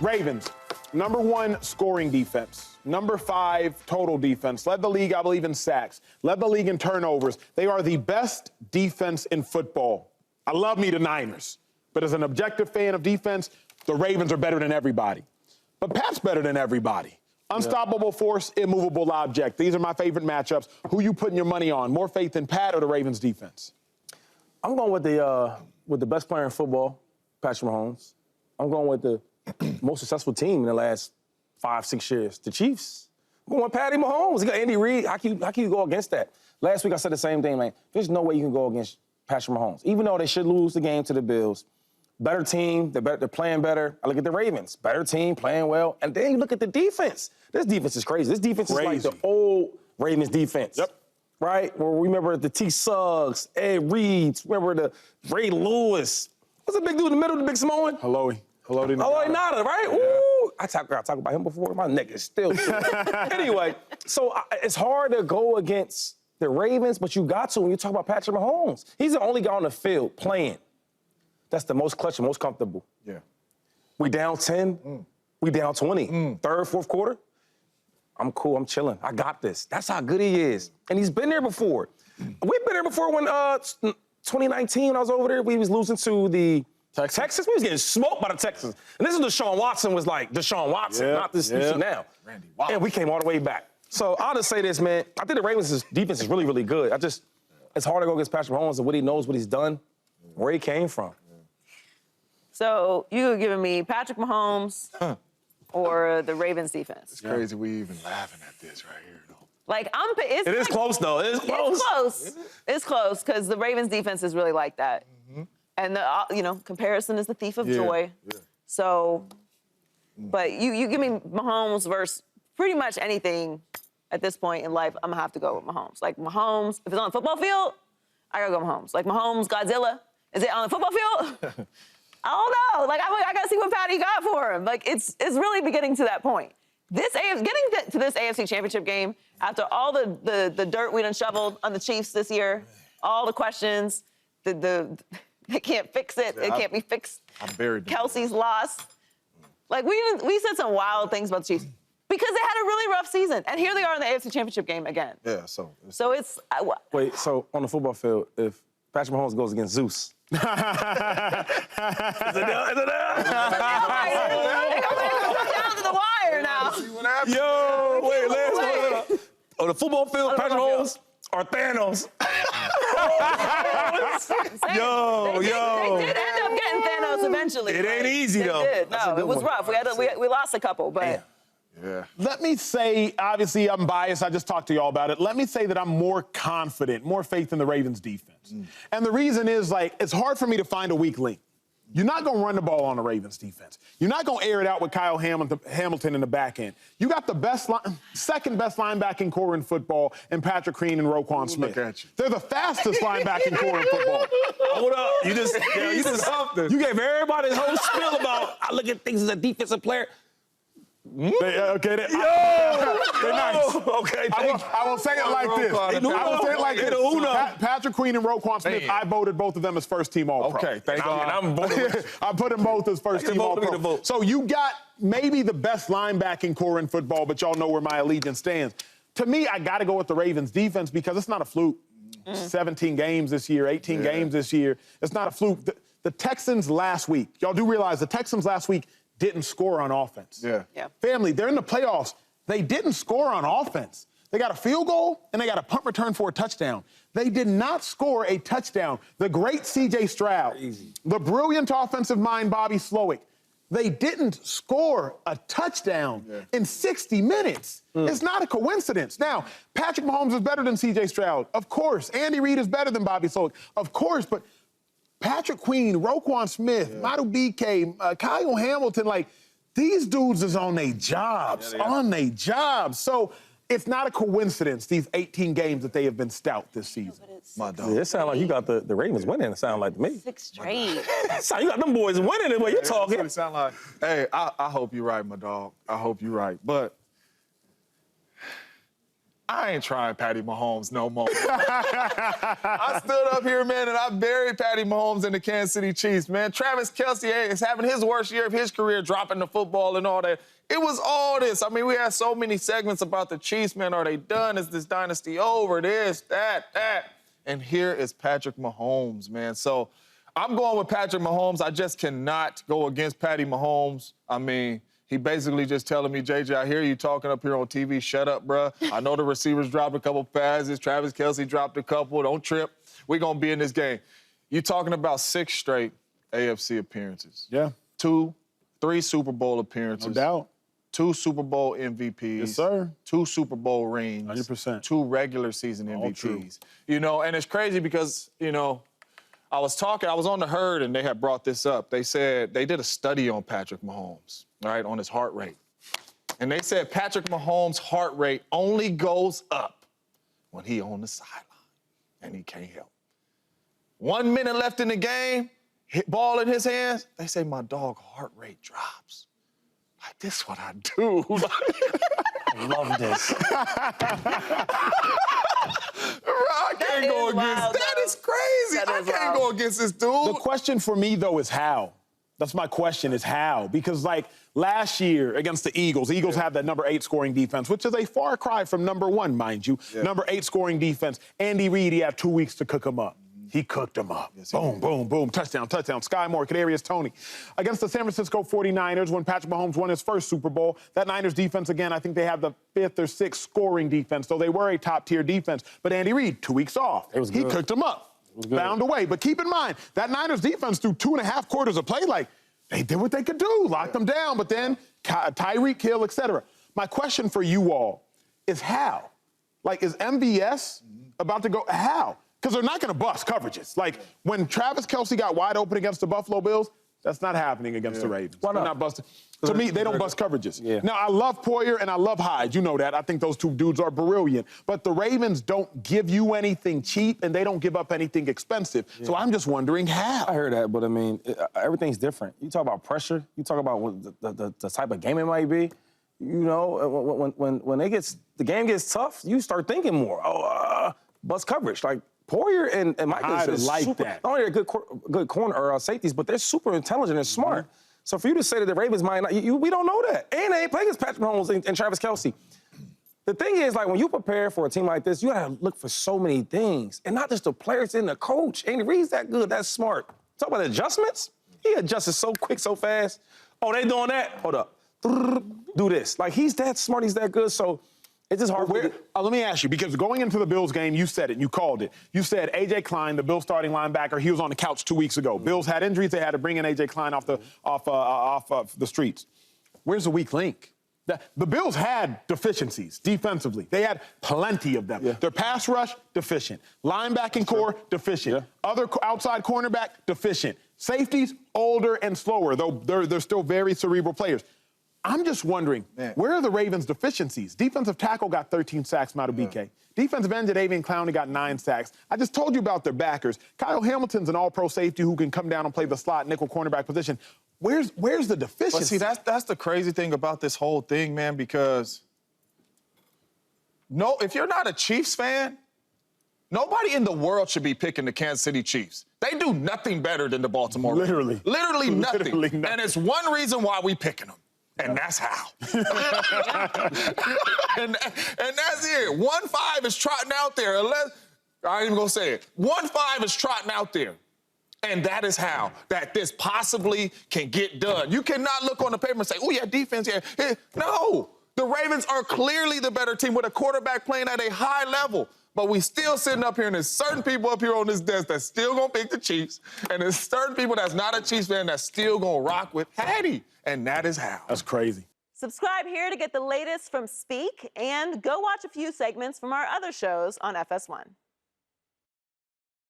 Ravens, #1 scoring defense, #5 total defense, led the league, I believe, in sacks, led the league in turnovers. They are the best defense in football. I love me the Niners, but as an objective fan of defense, the Ravens are better than everybody. But Pat's better than everybody. Unstoppable force, immovable object. These are my favorite matchups. Who you putting your money on? More faith in Pat or the Ravens defense? I'm going with the best player in football, Patrick Mahomes. I'm going with the most successful team in the last 5-6 years, the Chiefs. I'm going with Patty Mahomes. You got Andy Reid. How can you go against that? Last week I said the same thing, man. There's no way you can go against Patrick Mahomes. Even though they should lose the game to the Bills, better team, they're playing better. I look at the Ravens, better team, playing well. And then you look at the defense. This defense is crazy. This defense is like the old Ravens defense. Yep. Right? Where we remember the T. Suggs, Ed Reeds, remember the Ray Lewis. What's the big dude in the middle, the big Samoan? Hello. Nada, right? Yeah. Ooh. I talked about him before. My neck is still Anyway, so it's hard to go against the Ravens, but you got to when you talk about Patrick Mahomes. He's the only guy on the field playing. That's the most clutch and most comfortable. Yeah. We down 10. We down 20. Third, fourth quarter. I'm cool. I'm chilling. I got this. That's how good he is. And he's been there before. We've been there before when 2019, when I was over there, we was losing to the Texas. We was getting smoked by the Texans. And this is Deshaun Watson was like Deshaun Watson, not this now. Randy Watson. And we came all the way back. So I'll just say this, man. I think the Ravens' defense is really, really good. It's hard to go against Patrick Mahomes and what he knows, what he's done, where he came from. So you giving me Patrick Mahomes or the Ravens defense? It's crazy we even laughing at this right here, though. Like, It is close, though. It is close. It's close. It's close because the Ravens defense is really like that. And, comparison is the thief of joy. Yeah. So, but you give me Mahomes versus pretty much anything at this point in life, I'm going to have to go with Mahomes. Like, Mahomes, if it's on the football field, I got to go Mahomes. Like, Mahomes, Godzilla, is it on the football field? I don't know. Like, I got to see what Patty got for him. Like, it's really beginning to that point. Getting to this AFC Championship game, after all the dirt we done shoveled on the Chiefs this year, all the questions, they can't fix it. It can't be fixed. I buried them. Kelsey's loss. Like, we said some wild things about the Chiefs because they had a really rough season. And here they are in the AFC Championship game again. Yeah, so it's... Wait, so on the football field, if Patrick Mahomes goes against Zeus... Is it there? They're going down to the wire now. see what happens. Yo, wait. On the football field, Patrick Mahomes or Thanos? Yo. They did end up getting Thanos eventually. It ain't easy, though. They did. No, it was rough. We lost a couple, but... Yeah. Let me say, obviously I'm biased, I just talked to y'all about it. Let me say that I'm more confident, more faith in the Ravens defense. And the reason is, like, it's hard for me to find a weak link. You're not going to run the ball on the Ravens defense. You're not going to air it out with Kyle Hamilton in the back end. You got the second best linebacking core in football in Patrick Queen and Roquan Smith. Look at you. They're the fastest linebacking core in football. Hold up. You gave everybody this whole spiel about I look at things as a defensive player. They're nice. Okay, I will say it like this. I will say it like this. Patrick Queen and Roquan Smith, I voted both of them as first-team All-Pro. Okay, thank you. And I'm voting. I put them both as first-team All-Pro. So you got maybe the best linebacking core in football, but y'all know where my allegiance stands. To me, I got to go with the Ravens defense because it's not a fluke. 17 games this year, 18 games this year. It's not a fluke. The Texans last week, y'all do realize the Texans last week didn't score on offense. Yeah. Family, they're in the playoffs. They didn't score on offense. They got a field goal, and they got a punt return for a touchdown. They did not score a touchdown. The great C.J. Stroud, the brilliant offensive mind Bobby Slowick, they didn't score a touchdown in 60 minutes. It's not a coincidence. Now, Patrick Mahomes is better than C.J. Stroud. Of course. Andy Reid is better than Bobby Slowick. Of course, but Patrick Queen, Roquan Smith, Madu BK, Kyle Hamilton, like, these dudes is on their jobs, So it's not a coincidence, these 18 games that they have been stout this season. My dog. It sounds like you got the Ravens winning, it sounds like to me. 6 straight. You got them boys winning the way you're talking. That's what it sound like. Hey, I hope you're right, my dog. I hope you're right. But I ain't trying Patty Mahomes no more. I stood up here, man, and I buried Patty Mahomes in the Kansas City Chiefs, man. Travis Kelce is having his worst year of his career, dropping the football and all that. It was all this. I mean, we had so many segments about the Chiefs, man. Are they done? Is this dynasty over? This, that. And here is Patrick Mahomes, man. So I'm going with Patrick Mahomes. I just cannot go against Patty Mahomes. I mean, he basically just telling me, JJ, I hear you talking up here on TV. Shut up, bruh. I know the receivers dropped a couple passes. Travis Kelce dropped a couple. Don't trip. We're going to be in this game. You're talking about 6 straight AFC appearances. Yeah. 2, 3 Super Bowl appearances. No doubt. 2 Super Bowl MVPs. Yes, sir. 2 Super Bowl rings. 100%. 2 regular season MVPs. True. You know, and it's crazy because, you know, I was on the herd and they had brought this up. They said they did a study on Patrick Mahomes, right, on his heart rate. And they said Patrick Mahomes' heart rate only goes up when he on the sideline and he can't help. 1 minute left in the game, ball in his hands, they say my dog heart rate drops. Like, this is what I do. I love this. I can't go against wild, that. though. Is crazy. I can't go against this dude. The question for me, though, is how. That's my question, is how. Because, like, last year against the Eagles have that number 8 scoring defense, which is a far cry from number 1, mind you. Yeah. Number 8 scoring defense. Andy Reid, he had 2 weeks to cook them up. He cooked them up. Yes, boom, boom, boom. Touchdown, touchdown. Sky Moore, Kadarius Toney. Against the San Francisco 49ers, when Patrick Mahomes won his first Super Bowl, that Niners defense, again, I think they have the 5th or 6th scoring defense, so they were a top-tier defense. But Andy Reid, 2 weeks off. He cooked them up. Found a way. But keep in mind, that Niners defense through 2.5 quarters of play, like, they did what they could do, locked them down, but then Tyreek Hill, et cetera. My question for you all is how? Like, is MVS about to go, how? Because they're not going to bust coverages. Like, when Travis Kelce got wide open against the Buffalo Bills, that's not happening against the Ravens. Why not? They're not busting. To me, they don't bust coverages. Yeah. Now, I love Poyer and I love Hyde. You know that. I think those 2 dudes are brilliant. But the Ravens don't give you anything cheap and they don't give up anything expensive. Yeah. So I'm just wondering how. I heard that, but I mean, everything's different. You talk about pressure. You talk about what the type of game it might be. You know, when the game gets tough, you start thinking more. Bust coverage. Like, Poyer and Micah is like super, that. not only are good corner or safeties, but they're super intelligent and smart. So for you to say that the Ravens might not, we don't know that. And they ain't playing against Patrick Mahomes and Travis Kelce. The thing is, like, when you prepare for a team like this, you gotta look for so many things. And not just the players and the coach. Andy Reid's that good, that's smart. Talk about adjustments. He adjusted so quick, so fast. Oh, they doing that? Hold up. Do this. Like, he's that smart, he's that good, so it's just hard. Let me ask you, because going into the Bills game, you said it, you called it. You said A.J. Klein, the Bills starting linebacker, he was on the couch 2 weeks ago. Bills had injuries, they had to bring in A.J. Klein off the streets. Where's the weak link? The Bills had deficiencies defensively. They had plenty of them. Yeah. Their pass rush, deficient. Linebacking core, deficient. Yeah. Other outside cornerback, deficient. Safeties, older and slower, though they're still very cerebral players. I'm just wondering, where are the Ravens' deficiencies? Defensive tackle got 13 sacks, Madubuike. Defensive end, Jadeveon Clowney got 9 sacks. I just told you about their backers. Kyle Hamilton's an all-pro safety who can come down and play the slot nickel cornerback position. Where's the deficiency? But see, that's the crazy thing about this whole thing, man, because if you're not a Chiefs fan, nobody in the world should be picking the Kansas City Chiefs. They do nothing better than the Baltimore Ravens. Literally nothing. Literally nothing. And it's one reason why we picking them. And that's how. and that's it. 1-5 is trotting out there. I ain't even gonna say it. 1-5 is trotting out there. And that is how that this possibly can get done. You cannot look on the paper and say, oh, yeah, defense, yeah. No. The Ravens are clearly the better team with a quarterback playing at a high level. But we still sitting up here, and there's certain people up here on this desk that's still gonna pick the Chiefs, and there's certain people that's not a Chiefs fan that's still gonna rock with Patty, and that is how. That's crazy. Subscribe here to get the latest from Speak, and go watch a few segments from our other shows on FS1.